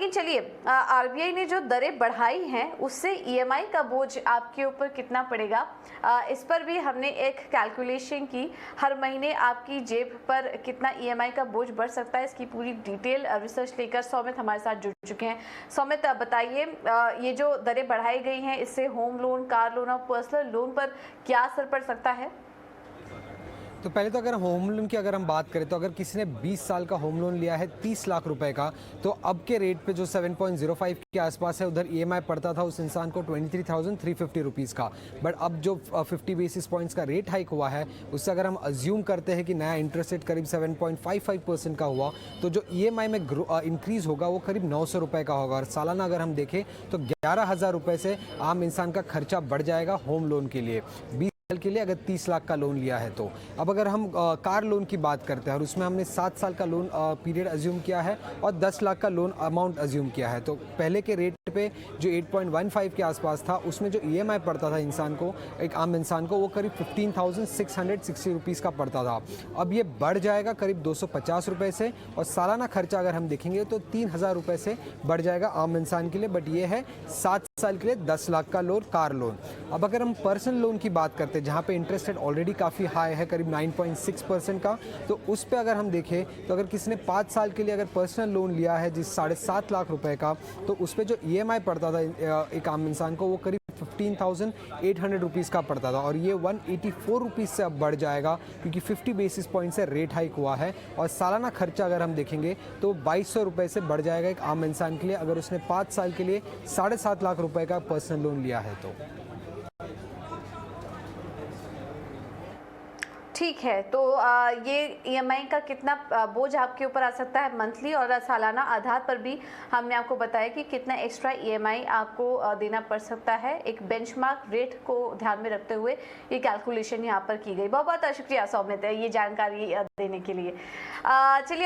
लेकिन चलिए, आरबीआई ने जो दरें बढ़ाई हैं उससे ईएमआई का बोझ आपके ऊपर कितना पड़ेगा, इस पर भी हमने एक कैलकुलेशन की। हर महीने आपकी जेब पर कितना ईएमआई का बोझ बढ़ सकता है, इसकी पूरी डिटेल रिसर्च लेकर सौमित हमारे साथ जुड़ चुके हैं। सौमित, बताइए, ये जो दरें बढ़ाई गई हैं इससे होम लोन, कार लोन और पर्सनल लोन पर क्या असर पड़ सकता है? तो पहले तो अगर होम लोन की अगर हम बात करें तो अगर किसी ने 20 साल का होम लोन लिया है 30 लाख रुपए का, तो अब के रेट पे जो 7.05 के आसपास है उधर ईएमआई पड़ता था उस इंसान को 23,350 रुपीज़ का। बट अब जो 50 बेसिस पॉइंट्स का रेट हाइक हुआ है उससे अगर हम अज्यूम करते हैं कि नया इंटरेस्ट रेट करीब 7.55% का हुआ, तो जो ईएमआई में इंक्रीज़ होगा वो करीब 900 रुपये का होगा। और सालाना अगर हम देखें तो 11,000 रुपये से आम इंसान का खर्चा बढ़ जाएगा होम लोन के लिए, 20 साल के लिए अगर 30 लाख का लोन लिया है तो। अब अगर हम कार लोन की बात करते हैं और उसमें हमने 7 साल का लोन पीरियड अज्यूम किया है और 10 लाख का लोन अमाउंट अज्यूम किया है, तो पहले के रेट पे जो 8.15 के आसपास था उसमें जो ईएमआई पड़ता था इंसान को, एक आम इंसान को, वो करीब 15,660 रुपीज़ का पड़ता था। अब ये बढ़ जाएगा करीब 250 रुपये से, और सालाना खर्चा अगर हम देखेंगे तो 3,000 रुपये से बढ़ जाएगा आम इंसान के लिए। बट ये है 7 साल के लिए 10 लाख का लोन, कार लोन। अब अगर हम पर्सनल लोन की बात करते हैं जहाँ पे इंटरेस्ट रेट ऑलरेडी काफ़ी हाई है, करीब 9.6% का, तो उस पे अगर हम देखें तो अगर किसी ने 5 साल के लिए अगर पर्सनल लोन लिया है जिस 7.5 लाख रुपए का, तो उस पे जो ईएमआई पड़ता था एक आम इंसान को वो करीब 15,800 रुपीज़ का पड़ता था, और ये 184 रुपीज़ से अब बढ़ जाएगा क्योंकि 50 बेसिस पॉइंट से रेट हाइक हुआ है। और सालाना खर्चा अगर हम देखेंगे तो 2,200 रुपये से बढ़ जाएगा एक आम इंसान के लिए अगर उसने 5 साल के लिए 7.5 लाख रुपए का पर्सनल लोन लिया है तो। ठीक है, तो ये ईएमआई का कितना बोझ आपके ऊपर आ सकता है मंथली और सालाना आधार पर भी हमने आपको बताया कि कितना एक्स्ट्रा ईएमआई आपको देना पड़ सकता है। एक बेंचमार्क रेट को ध्यान में रखते हुए ये कैलकुलेशन यहाँ पर की गई। बहुत बहुत शुक्रिया सौमित ये जानकारी देने के लिए। चलिए